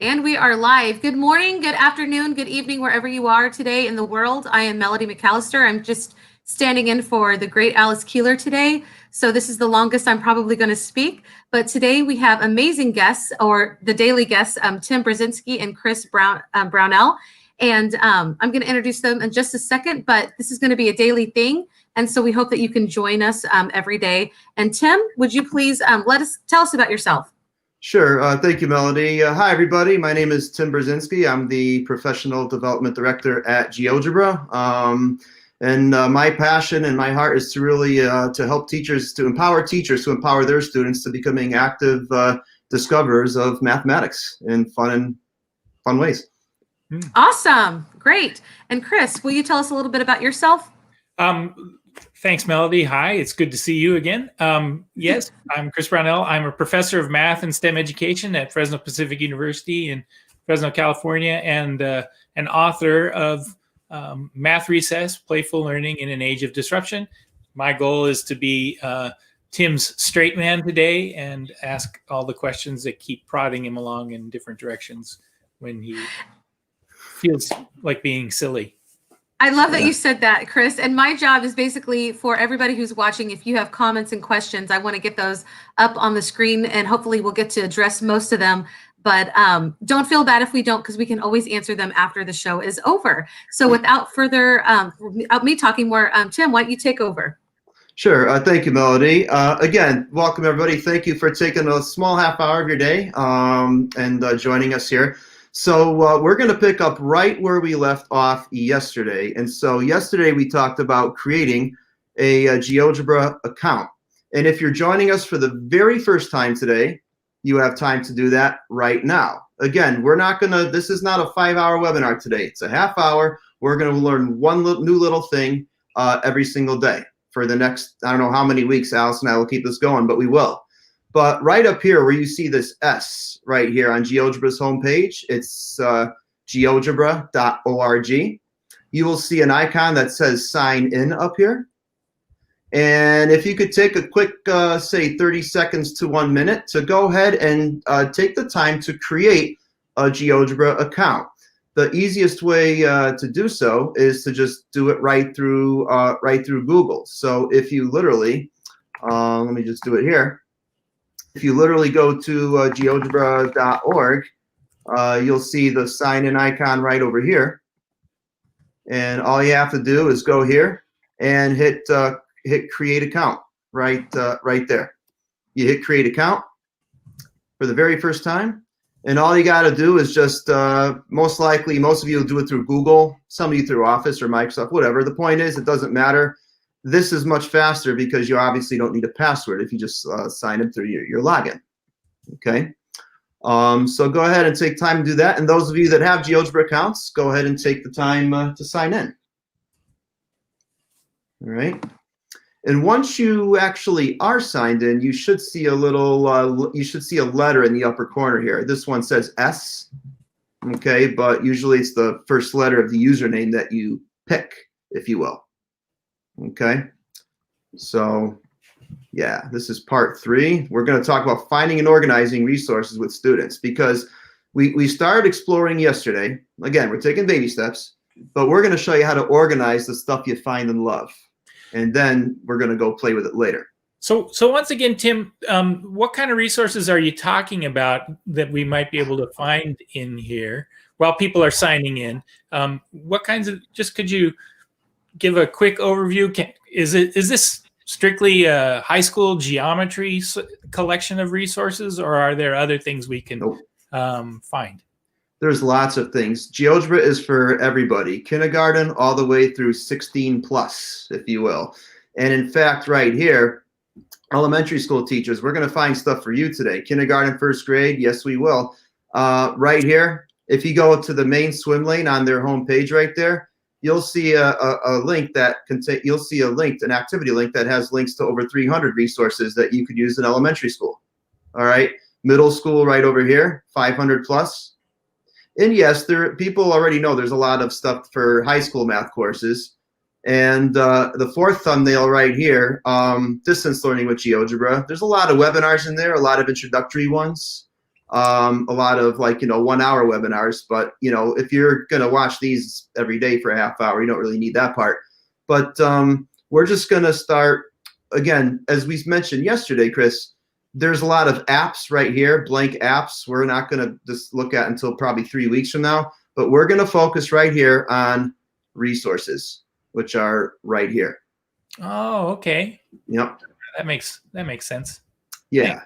And we are live. Good morning, good afternoon, good evening, wherever you are today in the world. I am Melody McAllister. I'm just standing in for the great Alice Keeler today. So this is the longest I'm probably going to speak. But today we have amazing guests, or the daily guests, Tim Brzezinski and Chris Brownell. And I'm going to introduce them in just a second, but this is going to be a daily thing. And so we hope that you can join us every day. And Tim, would you please tell us about yourself? Sure. Thank you, Melody. Hi, everybody. My name is Tim Brzezinski. I'm the Professional Development Director at GeoGebra. My passion and my heart is to really to help teachers, to empower teachers to empower their students to becoming active discoverers of mathematics in fun ways. Awesome. Great. And Chris, will you tell us a little bit about yourself? Thanks, Melody. Hi, it's good to see you again. Yes, I'm Chris Brownell. I'm a professor of math and STEM education at Fresno Pacific University in Fresno, California, and an author of Math Recess, Playful Learning in an Age of Disruption. My goal is to be Tim's straight man today and ask all the questions that keep prodding him along in different directions when he feels like being silly. I love that you said that, Chris. And my job is basically for everybody who's watching, if you have comments and questions, I want to get those up on the screen and hopefully we'll get to address most of them. But don't feel bad if we don't, because we can always answer them after the show is over. So without further me talking more, Tim, why don't you take over? Sure. Thank you, Melody. Again, welcome, everybody. Thank you for taking a small half hour of your day and joining us here. So we're going to pick up right where we left off yesterday. And so yesterday we talked about creating a GeoGebra account. And if you're joining us for the very first time today, you have time to do that right now. Again, this is not a 5-hour webinar today. It's a half hour. We're going to learn one new little thing every single day for the next, I don't know how many weeks. Alice and I will keep this going, but we will. But right up here where you see this S right here on GeoGebra's homepage, it's geogebra.org. You will see an icon that says sign in up here. And if you could take a quick, say 30 seconds to 1 minute to go ahead and take the time to create a GeoGebra account. The easiest way to do so is to just do it right through Google. So if you literally, let me just do it here. If you literally go to geogebra.org, you'll see the sign-in icon right over here. And all you have to do is go here and hit create account right there. You hit create account for the very first time. And all you got to do is just, most likely, most of you will do it through Google, some of you through Office or Microsoft, whatever. The point is, it doesn't matter. This is much faster because you obviously don't need a password if you just sign in through your login. Okay. So go ahead and take time to do that. And those of you that have GeoGebra accounts, go ahead and take the time to sign in. All right. And once you actually are signed in, you should see a little, you should see a letter in the upper corner here. This one says S. Okay. But usually it's the first letter of the username that you pick, if you will. Okay, so yeah, this is part 3. We're going to talk about finding and organizing resources with students because we started exploring yesterday. Again, we're taking baby steps, but we're going to show you how to organize the stuff you find and love. And then we're going to go play with it later. So once again, Tim, what kind of resources are you talking about that we might be able to find in here while people are signing in? What kinds of, just could you give a quick overview? Is this strictly a high school geometry collection of resources, or are there other things we can find? There's lots of things. GeoGebra is for everybody, kindergarten all the way through 16 plus, if you will. And in fact, right here, elementary school teachers, we're going to find stuff for you today. Kindergarten, first grade, yes, we will. Right here, if you go to the main swim lane on their homepage right there, you'll see a link that contain. You'll see a link, an activity link that has links to over 300 resources that you could use in elementary school. All right, middle school right over here, 500 plus. And yes, people already know there's a lot of stuff for high school math courses. And the fourth thumbnail right here, distance learning with GeoGebra. There's a lot of webinars in there, a lot of introductory ones. a lot of like, 1 hour webinars, but if you're going to watch these every day for a half hour, you don't really need that part. But we're just going to start again, as we mentioned yesterday, Chris, there's a lot of apps right here, blank apps. We're not going to just look at until probably 3 weeks from now, but we're going to focus right here on resources, which are right here. Oh, okay. Yep. That makes sense. Yeah.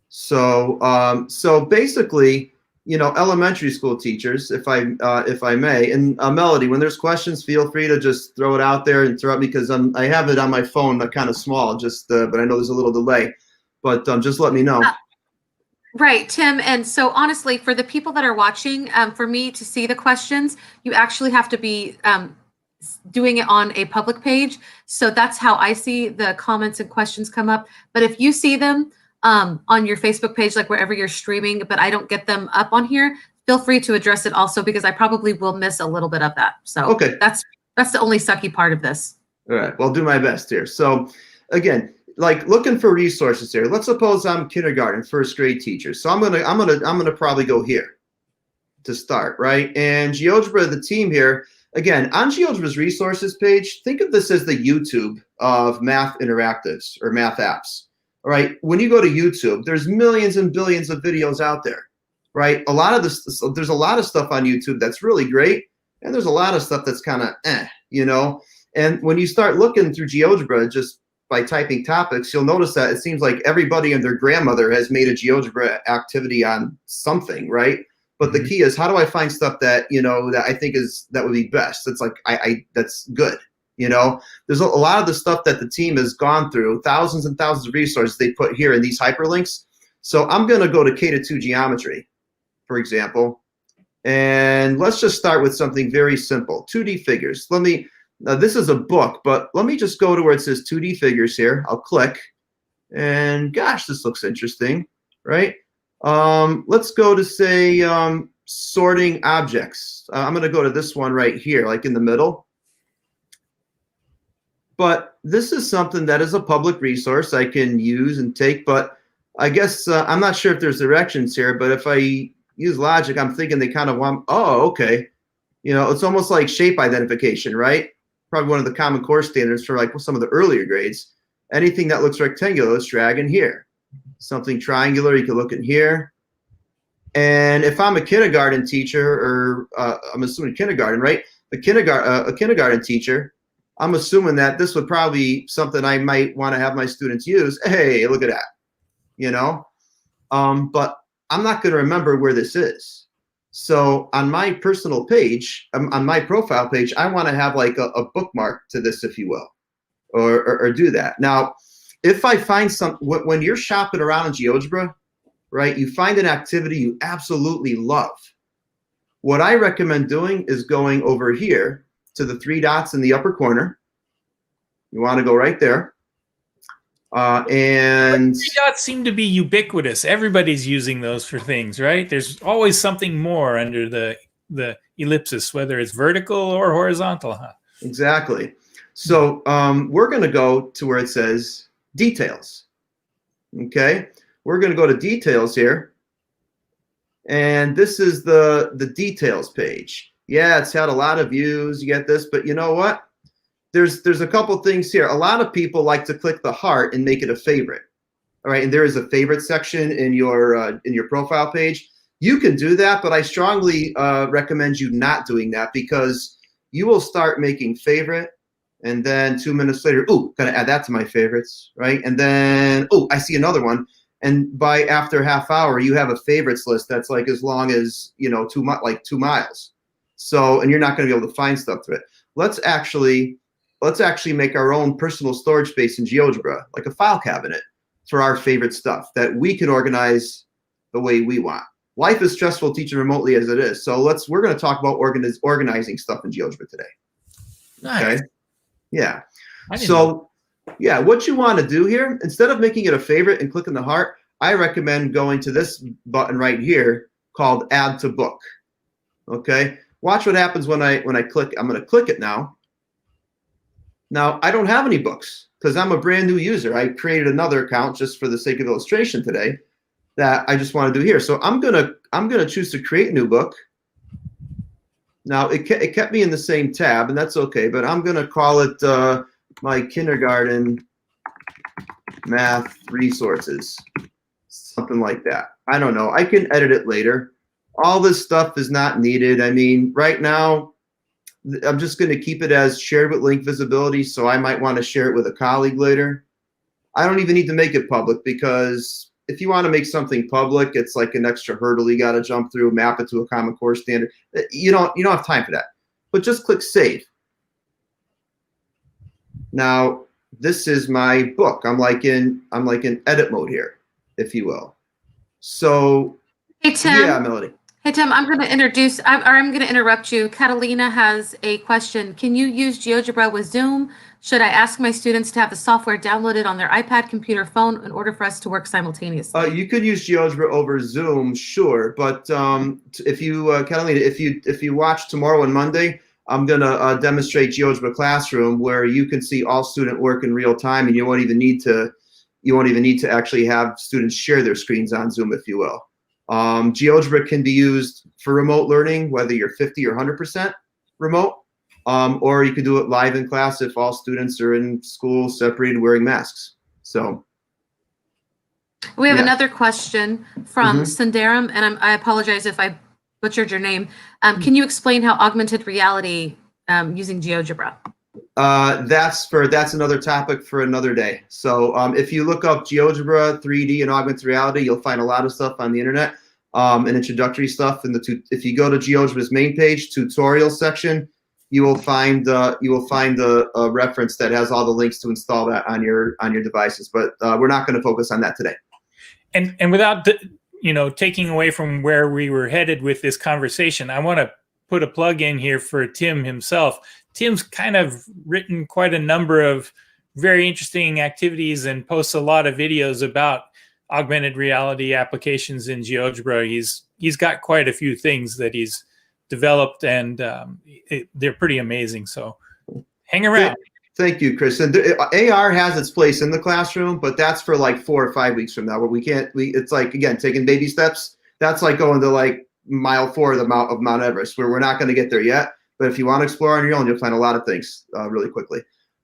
So basically, elementary school teachers, if I may, and Melody, when there's questions, feel free to just throw it out there and throw it, because I have it on my phone, kind of small, but I know there's a little delay, but just let me know. Right, Tim. And so honestly, for the people that are watching, for me to see the questions, you actually have to be doing it on a public page. So that's how I see the comments and questions come up. But if you see them on your Facebook page, like wherever you're streaming, but I don't get them up on here, feel free to address it also, because I probably will miss a little bit of that. So okay, that's the only sucky part of this. All right, well, I'll do my best here. So again, like looking for resources here. Let's suppose I'm kindergarten, first grade teacher. So I'm gonna probably go here to start, right? And GeoGebra, the team here, again, on GeoGebra's resources page, think of this as the YouTube of math interactives or math apps. All right, when you go to YouTube, there's millions and billions of videos out there, right? A lot of this, there's a lot of stuff on YouTube that's really great, and there's a lot of stuff that's kind of And when you start looking through GeoGebra, just by typing topics, you'll notice that it seems like everybody and their grandmother has made a GeoGebra activity on something, right? But the key is, how do I find stuff that that I think that would be best? It's like that's good. There's a lot of the stuff that the team has gone through, thousands and thousands of resources they put here in these hyperlinks. So I'm going to go to K-2 geometry, for example, and let's just start with something very simple, 2D figures. This is a book, but let me just go to where it says 2D figures here. I'll click, and gosh, this looks interesting, right? Let's go to say sorting objects. I'm going to go to this one right here, like in the middle. But this is something that is a public resource I can use and take, but I guess I'm not sure if there's directions here, but if I use logic, I'm thinking they kind of want, okay. It's almost like shape identification, right? Probably one of the Common Core standards for like some of the earlier grades. Anything that looks rectangular, let's drag in here. Something triangular, you can look in here. And if I'm a kindergarten teacher, or I'm assuming kindergarten, right? A kindergarten teacher, I'm assuming that this would probably be something I might want to have my students use. Hey, look at that, but I'm not going to remember where this is. So on my personal page, on my profile page, I want to have like a bookmark to this, if you will, or do that. Now, if I find when you're shopping around in GeoGebra, right, you find an activity you absolutely love. What I recommend doing is going over here to the 3 dots in the upper corner. You want to go right there. And 3 dots seem to be ubiquitous. Everybody's using those for things, right? There's always something more under the ellipsis, whether it's vertical or horizontal. Huh? Exactly. So we're going to go to where it says details. Okay. We're going to go to details here. And this is the details page. Yeah, it's had a lot of views. You get this, but you know what? There's a couple things here. A lot of people like to click the heart and make it a favorite. All right, and there is a favorite section in your profile page. You can do that, but I strongly recommend you not doing that, because you will start making favorite, and then 2 minutes later, gotta add that to my favorites, right? And then I see another one. And by after half hour, you have a favorites list that's like as long as 2 miles. So, and you're not going to be able to find stuff through it. Let's actually make our own personal storage space in GeoGebra, like a file cabinet for our favorite stuff that we can organize the way we want. Life is stressful teaching remotely as it is. So we're going to talk about organizing stuff in GeoGebra today. Nice. Okay. Yeah. So yeah, what you want to do here, instead of making it a favorite and clicking the heart, I recommend going to this button right here called Add to Book. Okay. Watch what happens when I click. I'm going to click it now. Now, I don't have any books because I'm a brand new user. I created another account just for the sake of illustration today. that I just want to do here. So I'm gonna choose to create a new book. Now it kept me in the same tab, and that's okay. But I'm gonna call it my kindergarten math resources, something like that. I don't know. I can edit it later. All this stuff is not needed. I mean, right now, I'm just going to keep it as shared with link visibility, so I might want to share it with a colleague later. I don't even need to make it public, because if you want to make something public, it's like an extra hurdle you got to jump through, map it to a Common Core standard. You don't have time for that. But just click save. Now, this is my book. I'm like in edit mode here, if you will. So, Hey, Tim. yeah, Melody. Hey, Tim, I'm going to introduce, I'm going to interrupt you. Catalina has a question. Can you use GeoGebra with Zoom? Should I ask my students to have the software downloaded on their iPad, computer, phone in order for us to work simultaneously? You could use GeoGebra over Zoom, sure. But if you, Catalina, if you watch tomorrow and Monday, I'm going to demonstrate GeoGebra Classroom, where you can see all student work in real time, and you won't even need to actually have students share their screens on Zoom, if you will. GeoGebra can be used for remote learning, whether you're 50 or 100% remote, or you could do it live in class if all students are in school separated wearing masks. So we have another question from Sundaram, and I apologize if I butchered your name. Can you explain how augmented reality using GeoGebra? That's another topic for another day. So if you look up GeoGebra 3D and augmented reality, you'll find a lot of stuff on the internet, and introductory stuff. If you go to GeoGebra's main page, tutorial section, you will find a reference that has all the links to install that on your devices. But we're not going to focus on that today. And without taking away from where we were headed with this conversation, I want to put a plug in here for Tim himself. Tim's kind of written quite a number of very interesting activities and posts a lot of videos about augmented reality applications in GeoGebra. He's got quite a few things that he's developed, and they're pretty amazing. So hang around. Thank you, Chris. And AR has its place in the classroom, but that's for like 4 or 5 weeks from now, where it's like, again, taking baby steps. That's like going to like mile 4 of Mount Everest, where we're not going to get there yet. But if you want to explore on your own, you'll find a lot of things really quickly.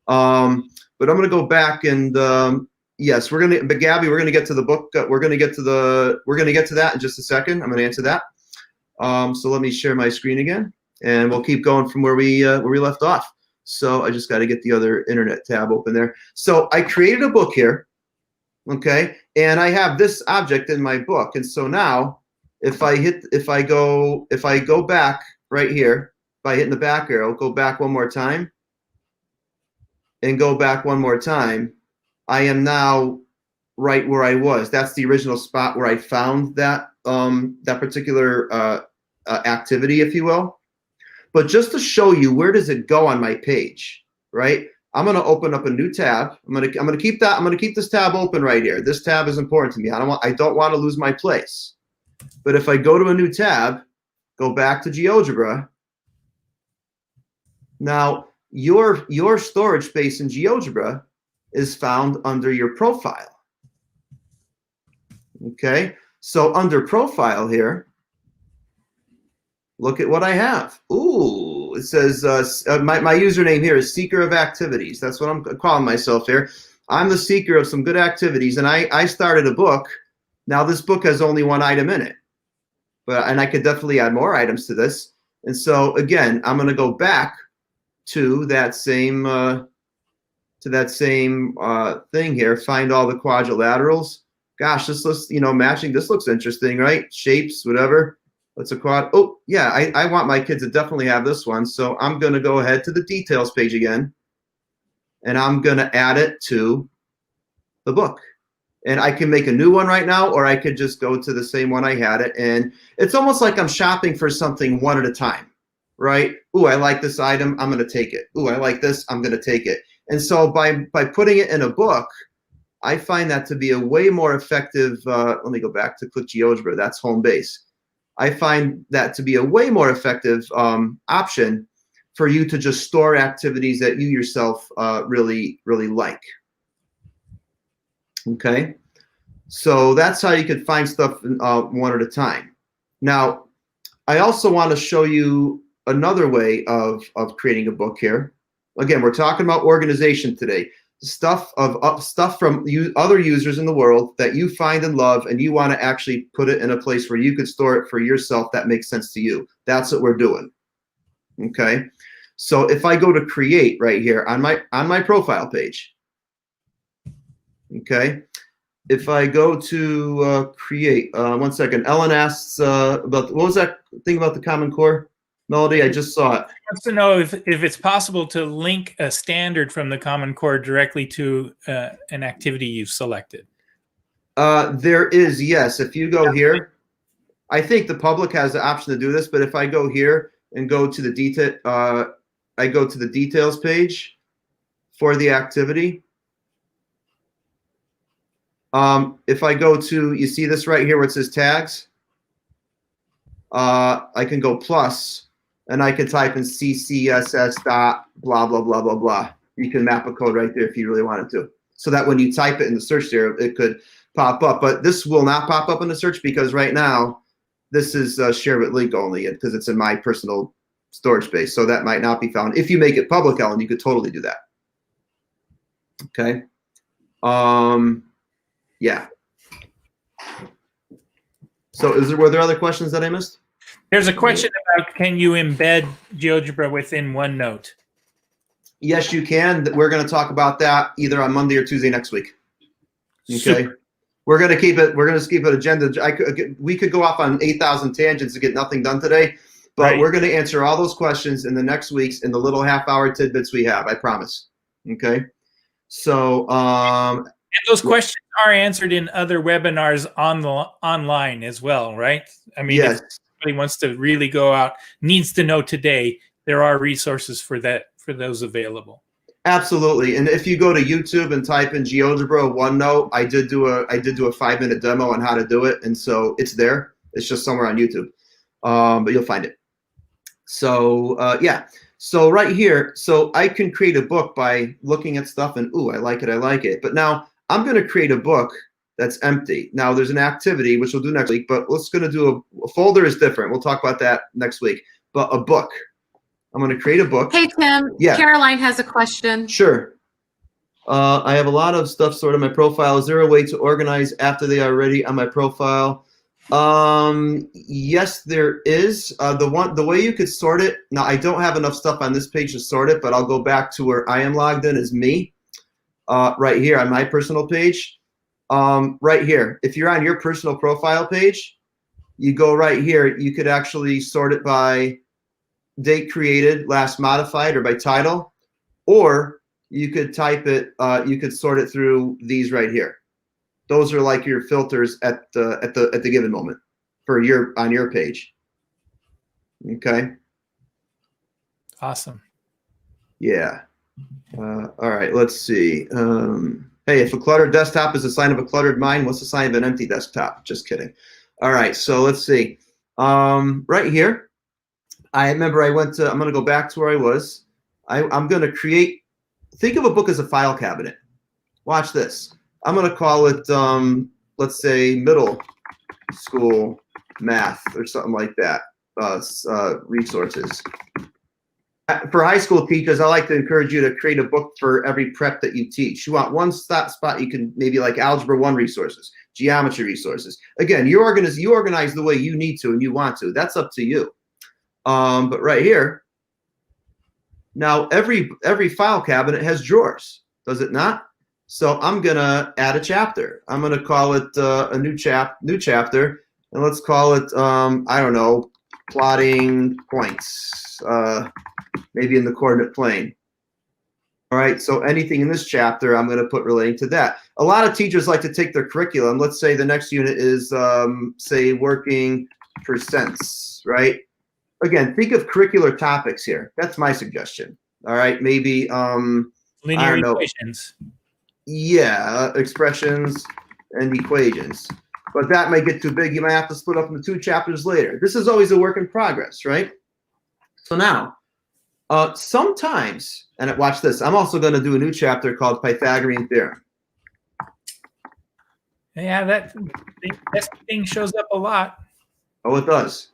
But I'm going to go back and yes, but Gabby, we're going to get to the book. We're going to get to that in just a second. I'm going to answer that. So let me share my screen again, and we'll keep going from where we left off. So I just got to get the other internet tab open there. So I created a book here, okay, and I have this object in my book. And so now, if I go back right here by hitting the back arrow, go back one more time, and go back one more time, I am now right where I was. That's the original spot where I found that particular activity, if you will. But just to show you where does it go on my page, right? I'm going to open up a new tab. I'm going to keep this tab open right here. This tab is important to me. I don't want to lose my place. But if I go to a new tab, go back to GeoGebra. Now your storage space in GeoGebra is found under your profile. Okay, so under profile here, look at what I have. Ooh, it says my username here is Seeker of Activities. That's what I'm calling myself here. I'm the seeker of some good activities, and I started a book. Now this book has only one item in it, and I could definitely add more items to this. And so again, I'm going to go back to that same thing here. Find all the quadrilaterals. Gosh, this looks, matching. This looks interesting, right? Shapes, whatever. What's a quad? Oh, yeah, I want my kids to definitely have this one. So I'm going to go ahead to the details page again, and I'm going to add it to the book. And I can make a new one right now, or I could just go to the same one I had it. And it's almost like I'm shopping for something one at a time, right? Ooh, I like this item, I'm going to take it. Ooh, I like this, I'm going to take it. And so by putting it in a book, I find that to be a way more effective. Let me go back to click GeoGebra. That's home base. I find that to be a way more effective option for you to just store activities that you yourself really like. Okay, So that's how you could find stuff one at a time. Now, I also want to show you another way of creating a book here. Again, we're talking about organization today. Stuff from other users in the world that you find and love, and you want to actually put it in a place where you could store it for yourself that makes sense to you. That's what we're doing. Okay. So if I go to create right here on my profile page, okay. If I go to create, 1 second. Ellen asks about, what was that thing about the Common Core? Melody, I just saw it. Wants to know if it's possible to link a standard from the Common Core directly to an activity you've selected. There is, yes. If you go here, I think the public has the option to do this, but if I go here and go to the detail, I go to the details page for the activity. If I go to, you see this right here where it says tags? I can go plus, and I can type in CCSS dot blah, blah, blah, blah, blah. You can map a code right there if you really wanted to. So that when you type it in the search there, it could pop up. But this will not pop up in the search because right now, this is share with link only because it's in my personal storage space. So that might not be found. If you make it public, Ellen, you could totally do that. Okay. Yeah. So were there other questions that I missed? There's a question about, can you embed GeoGebra within OneNote? Yes, you can. We're going to talk about that either on Monday or Tuesday next week. Okay. Super. We're going to keep it agenda. We could go off on 8,000 tangents to get nothing done today, but we're going to answer all those questions in the next weeks in the little half-hour tidbits we have. I promise. Okay. So, and those questions are answered in other webinars online as well, right? I mean, yes. If somebody wants to really go out, needs to know today, there are resources for those available. Absolutely. And if you go to YouTube and type in GeoGebra OneNote, I did do a 5-minute demo on how to do it, and so it's there. It's just somewhere on YouTube, but you'll find it. So yeah. So right here, so I can create a book by looking at stuff and, ooh, I like it. But now I'm going to create a book that's empty. Now there's an activity, which we'll do next week, but what's going to do a folder is different. We'll talk about that next week. But a book. I'm going to create a book. Hey, Tim. Yeah. Caroline has a question. Sure. I have a lot of stuff stored in my profile. Is there a way to organize after they are ready on my profile? Yes, there is. The way you could sort it. Now, I don't have enough stuff on this page to sort it, but I'll go back to where I am logged in as me, right here on my personal page. Right here, if you're on your personal profile page, you go right here. You could actually sort it by date created, last modified, or by title, or you could type it. You could sort it through these right here. Those are like your filters at the given moment for on your page. Okay. Awesome. Yeah. All right. Let's see. Hey, if a cluttered desktop is a sign of a cluttered mind, what's the sign of an empty desktop? Just kidding. All right. So let's see. Right here. I remember I'm going to go back to where I was. I'm going to create. Think of a book as a file cabinet. Watch this. I'm going to call it, let's say, middle school math or something like that, resources. For high school teachers, I like to encourage you to create a book for every prep that you teach. You want one spot you can maybe like Algebra 1 resources, geometry resources. Again, you organize the way you need to and you want to. That's up to you. But right here, now every file cabinet has drawers, does it not? So I'm gonna add a chapter. I'm gonna call it a new chapter, and let's call it I don't know, plotting points, maybe in the coordinate plane. All right. So anything in this chapter, I'm gonna put relating to that. A lot of teachers like to take their curriculum. Let's say the next unit is say working percents, right? Again, think of curricular topics here. That's my suggestion. All right. Maybe linear equations. Yeah, expressions and equations. But that may get too big. You might have to split up into 2 chapters later. This is always a work in progress, right? So now, sometimes, and watch this, I'm also going to do a new chapter called Pythagorean Theorem. Yeah, that thing shows up a lot. Oh, it does.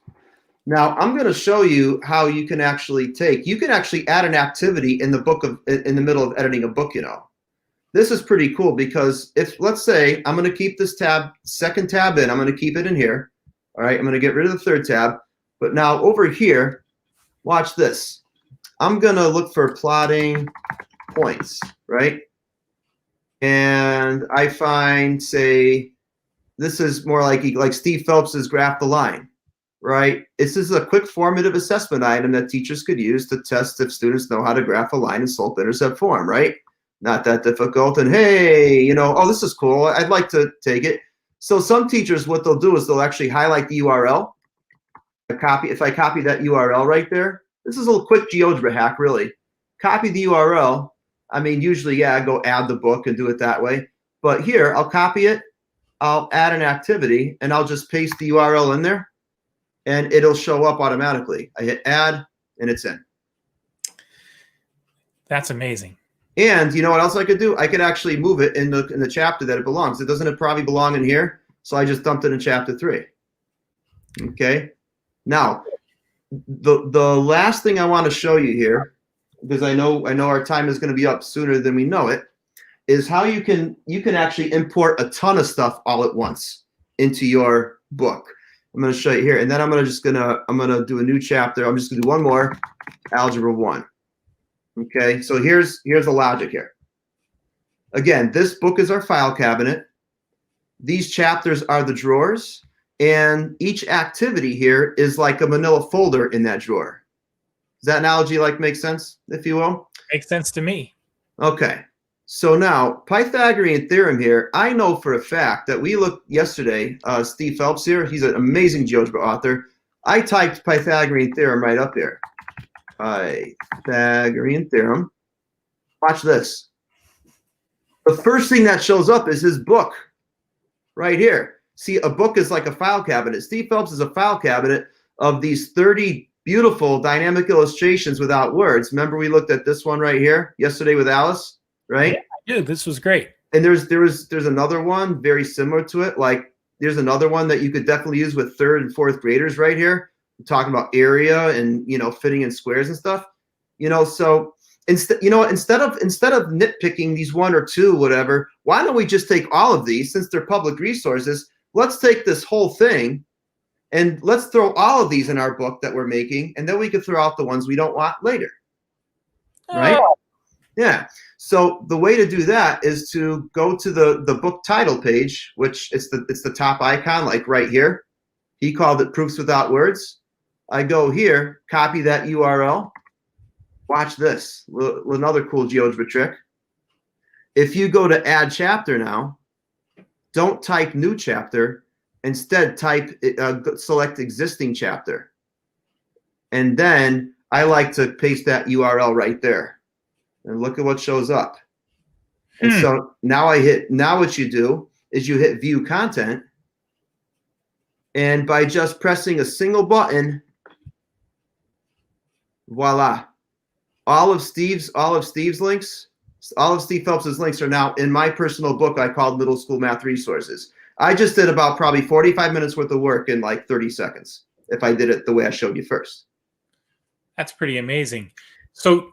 Now I'm going to show you how you can actually add an activity in the middle of editing a book. This is pretty cool because if, let's say, I'm going to keep this second tab in, I'm going to keep it in here. All right, I'm going to get rid of the third tab. But now over here, watch this. I'm going to look for plotting points, right? And I find, say, this is more like Steve Phelps's graph the line, right? This is a quick formative assessment item that teachers could use to test if students know how to graph a line in slope-intercept form, right? Not that difficult. And hey, oh, this is cool. I'd like to take it. So some teachers, what they'll do is they'll actually highlight the URL. If I copy that URL right there, this is a little quick GeoGebra hack, really. Copy the URL. I mean, usually, yeah, I go add the book and do it that way. But here, I'll copy it. I'll add an activity, and I'll just paste the URL in there, and it'll show up automatically. I hit add, and it's in. That's amazing. And you know what else I could do? I could actually move it in the chapter that it belongs. It doesn't probably belong in here, so I just dumped it in chapter 3. Okay. Now, the last thing I want to show you here, because I know our time is going to be up sooner than we know it, is how you can actually import a ton of stuff all at once into your book. I'm going to show you here, and then I'm gonna do a new chapter. I'm just going to do one more, Algebra 1. Okay, so here's the logic here. Again, this book is our file cabinet. These chapters are the drawers, and each activity here is like a manila folder in that drawer. Does that analogy make sense, if you will? Makes sense to me. Okay, so now Pythagorean theorem here. I know for a fact that we looked yesterday. Steve Phelps here, he's an amazing GeoGebra author. I typed Pythagorean theorem right up here. Pythagorean theorem. Watch this. The first thing that shows up is his book right here. See, a book is like a file cabinet. Steve Phelps is a file cabinet of these 30 beautiful dynamic illustrations without words. Remember we looked at this one right here yesterday with Alice, right? Yeah, dude, this was great. And there's another one very similar to it. Like there's another one that you could definitely use with 3rd and 4th graders right here. We're talking about area and fitting in squares and stuff. So instead of nitpicking these 1 or 2, whatever, why don't we just take all of these, since they're public resources? Let's take this whole thing and let's throw all of these in our book that we're making, and then we can throw out the ones we don't want later. Right? Yeah. So the way to do that is to go to the book title page, which it's the top icon, like right here. He called it Proofs Without Words. I go here, copy that URL. Watch this. Another cool GeoGebra trick. If you go to add chapter now, don't type new chapter. Instead, select existing chapter. And then I like to paste that URL right there. And look at what shows up. And so now what you do is you hit view content. And by just pressing a single button, voila. All of Steve Phelps's links are now in my personal book I called Middle School Math Resources. I just did about probably 45 minutes worth of work in like 30 seconds if I did it the way I showed you first. That's pretty amazing. So,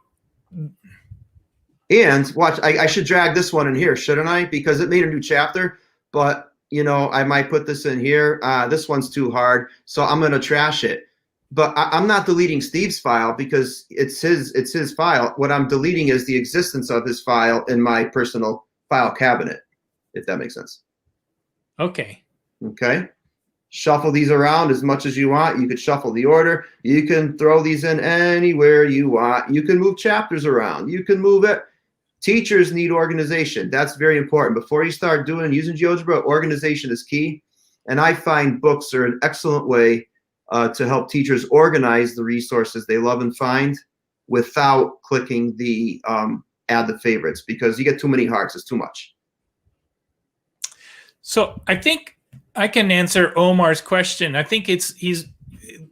and watch, I should drag this one in here, shouldn't I? Because it made a new chapter, but I might put this in here. This one's too hard, so I'm going to trash it. But I'm not deleting Steve's file because it's his file. What I'm deleting is the existence of his file in my personal file cabinet, if that makes sense. Okay. Okay. Shuffle these around as much as you want. You could shuffle the order. You can throw these in anywhere you want. You can move chapters around. You can move it. Teachers need organization. That's very important. Before you start using GeoGebra, organization is key. And I find books are an excellent way to help teachers organize the resources they love and find without clicking the add the favorites, because you get too many hearts. It's too much. So I think I can answer Omar's question. I think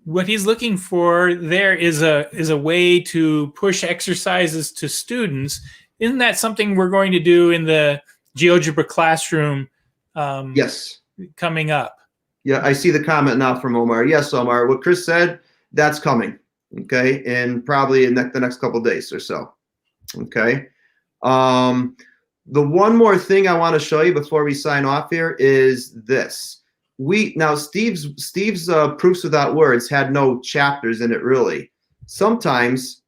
what he's looking for there is a way to push exercises to students. Isn't that something we're going to do in the GeoGebra classroom Yes. coming up. Yeah, I see the comment now from Omar. Yes, Omar, what Chris said, that's coming, okay, and probably in the next couple of days or so, okay. The one more thing I want to show you before we sign off here is this. Steve's proofs without words had no chapters in it really. Sometimes,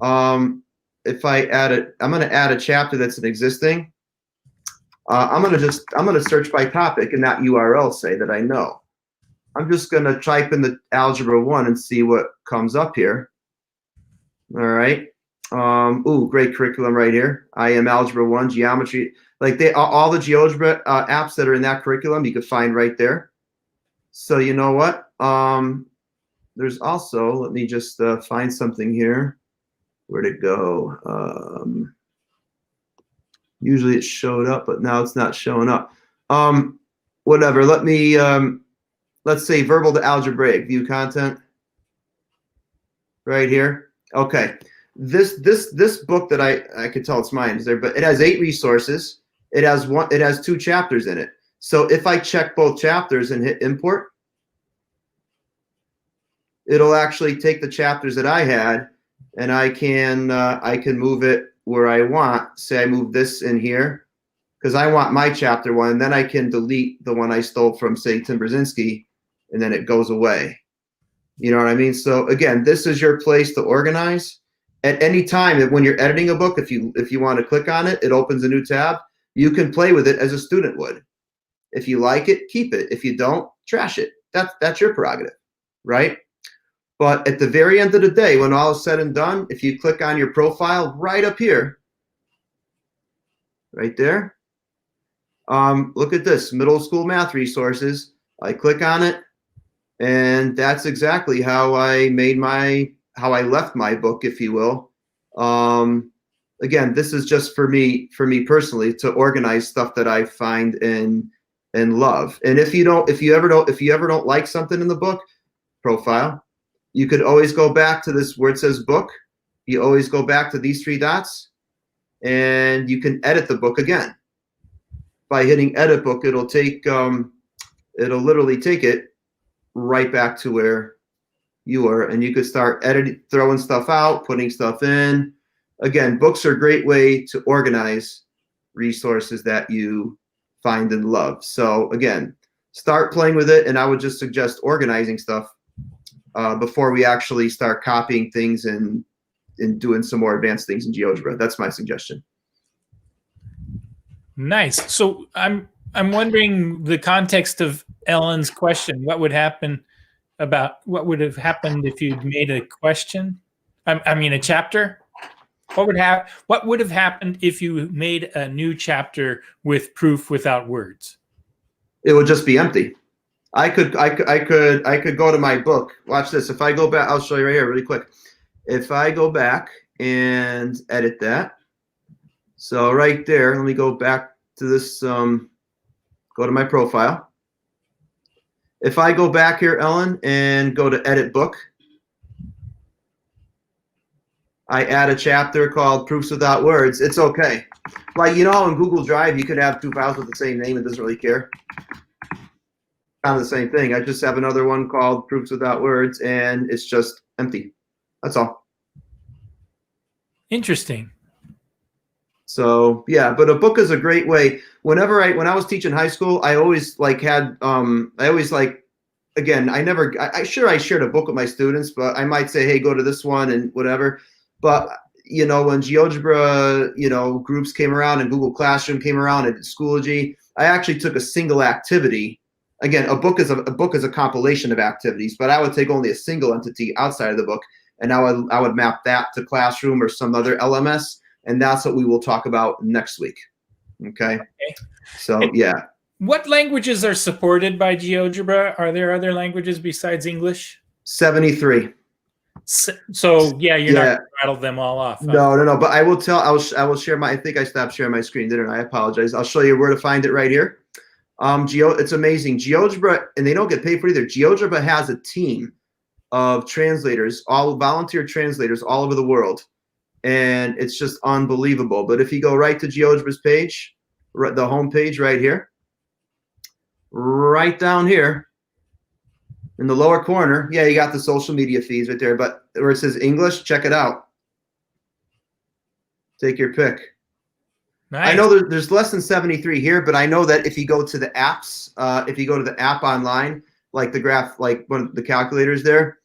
if I add it, I'm going to add a chapter that's an existing. I'm going to search by topic and not URL say that I know. I'm just going to type in the Algebra 1 and see what comes up here. All right. Ooh, great curriculum right here. I am Algebra 1, geometry. Like all the GeoGebra apps that are in that curriculum, you could find right there. So you know what? There's also, let me just find something here. Where'd it go? Usually it showed up, but now it's not showing up. Whatever. Let me, let's say verbal to algebraic, view content right here. Okay. This book that I could tell it's mine is there, but it has 8 resources. It has 2 chapters in it. So if I check both chapters and hit import, it'll actually take the chapters that I had, and I can move it where I want. Say I move this in here because I want my chapter 1, and then I can delete the one I stole from, say, Tim Brzezinski, and then it goes away. You know what I mean? So again, this is your place to organize. At any time when you're editing a book, if you want to click on it, it opens a new tab. You can play with it as a student would. If you like it, keep it. If you don't, trash it. That's your prerogative, right? But at the very end of the day, when all is said and done, if you click on your profile right up here, right there, look at this, middle school math resources. I click on it, and that's exactly how I left my book, if you will. Again, this is just for me personally to organize stuff that I find and love. And if you ever don't like something in the book profile, you could always go back to this where it says book. You always go back to these 3 dots, and you can edit the book again. By hitting edit book, it'll literally take it right back to where you were, and you could start editing, throwing stuff out, putting stuff in. Again, books are a great way to organize resources that you find and love. So again, start playing with it, and I would just suggest organizing stuff before we actually start copying things and doing some more advanced things in GeoGebra. That's my suggestion. Nice. So I'm wondering the context of Ellen's question. What would have happened if you'd made a question? I mean, a chapter. What would have happened if you made a new chapter with proof without words? It would just be empty. I could go to my book. Watch this. If I go back, I'll show you right here really quick. If I go back and edit that, so right there, let me go back to this. Go to my profile. If I go back here, Ellen, and go to edit book, I add a chapter called Proofs Without Words. It's okay. Like, you know, in Google Drive, you could have 2 files with the same name. It doesn't really care. Kind of the same thing. I just have another one called Proofs Without Words, and it's just empty. That's all. Interesting. So yeah, but a book is a great way. When I was teaching high school, I always again, I shared a book with my students, but I might say, hey, go to this one and whatever. But you know, when GeoGebra, groups came around and Google Classroom came around and Schoology, I actually took a single activity. Again, a book is a compilation of activities, but I would take only a single entity outside of the book, and I would map that to Classroom or some other LMS, and that's what we will talk about next week. Okay. So yeah. What languages are supported by GeoGebra? Are there other languages besides English? 73. So yeah, you're not going to rattle them all off. Huh? No. But I will share I think I stopped sharing my screen, didn't I? I apologize. I'll show you where to find it right here. It's amazing. GeoGebra, and they don't get paid for it either. GeoGebra has a team of translators, all volunteer translators all over the world. And it's just unbelievable. But if you go right to GeoGebra's page, the home page right here, right down here in the lower corner. Yeah, you got the social media feeds right there, but where it says English, check it out. Take your pick. Nice. I know there's less than 73 here, but I know that if you go to the apps, if you go to the app online, like the graph, like one of the calculators there,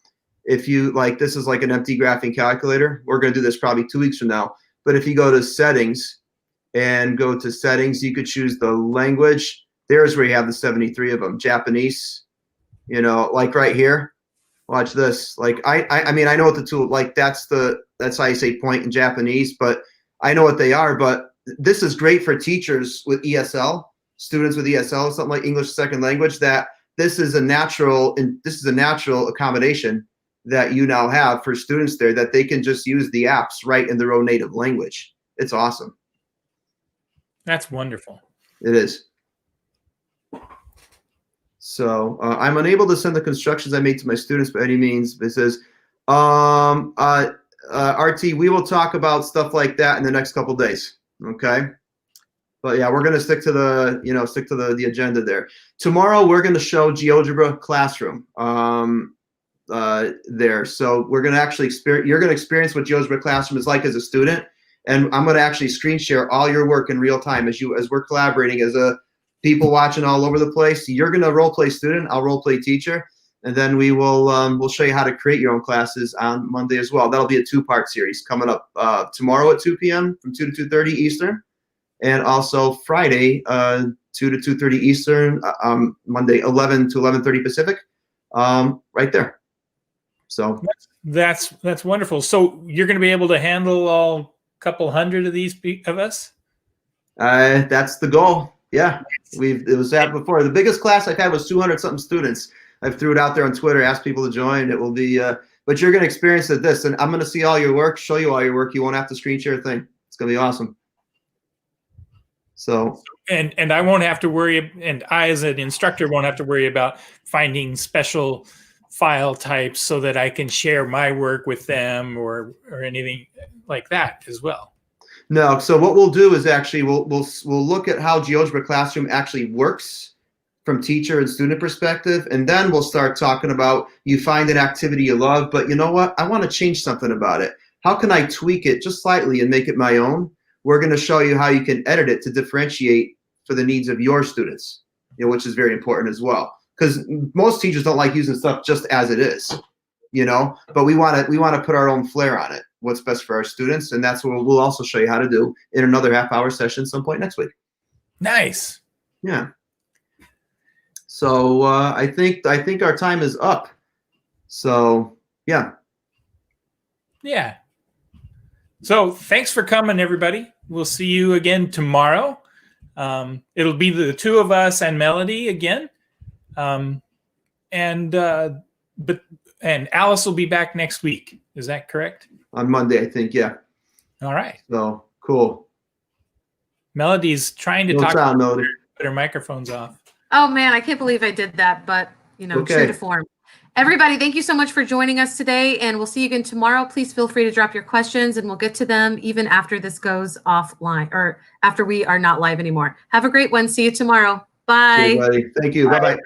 if you like, this is like an empty graphing calculator. We're going to do this probably 2 weeks from now. But if you go to settings and go to settings, you could choose the language. There's where you have the 73 of them. Japanese, you know, like right here. Watch this. Like I mean, I know what the tool, like that's how you say point in Japanese, but I know what they are. But this is great for teachers with ESL, students with ESL, something like English second language, that this is a natural accommodation that you now have for students there, that they can just use the apps right in their own native language. It's awesome. That's wonderful. It is. So I'm unable to send the constructions I made to my students by any means. It says, RT, we will talk about stuff like that in the next couple days. Okay. But yeah, we're going to stick to the agenda there. Tomorrow, we're going to show GeoGebra Classroom there. So we're going to actually you're going to experience what GeoGebra Classroom is like as a student. And I'm going to actually screen share all your work in real time as we're collaborating as people watching all over the place. You're going to role play student. I'll role play teacher. And then we will we'll show you how to create your own classes on Monday as well. That'll be a 2-part series coming up tomorrow at 2 p.m. from 2 to 2:30 Eastern. And also Friday, 2 to 2:30 Eastern, Monday, 11 to 11:30 Pacific, right there. So that's wonderful. So you're going to be able to handle all couple hundred of these of us? That's the goal. Yeah, it was that before. The biggest class I've had was 200 something students. I've threw it out there on Twitter, asked people to join. It will be, but you're going to experience this, and I'm going to see all your work, show you all your work. You won't have to screen share a thing. It's going to be awesome. So and I won't have to worry, and I as an instructor won't have to worry about finding special file types so that I can share my work with them or anything like that as well. No, so what we'll do is actually we'll look at how GeoGebra Classroom actually works from teacher and student perspective, and then we'll start talking about, you find an activity you love, but you know what? I want to change something about it. How can I tweak it just slightly and make it my own? We're going to show you how you can edit it to differentiate for the needs of your students, which is very important as well. Because most teachers don't like using stuff just as it is, but we want to put our own flair on it. What's best for our students, and that's what we'll also show you how to do in another half-hour session some point next week. Nice. Yeah. So I think our time is up. So yeah. Yeah. So thanks for coming, everybody. We'll see you again tomorrow. It'll be the two of us and Melody again. And Alice will be back next week. Is that correct? On Monday, I think. Yeah. All right. So cool. Melody's trying to talk, but her microphone's off. Oh man, I can't believe I did that, but Okay. True to form. Everybody, thank you so much for joining us today, and we'll see you again tomorrow. Please feel free to drop your questions, and we'll get to them even after this goes offline, or after we are not live anymore. Have a great one. See you tomorrow. Bye. Everybody. Thank you. Bye-bye.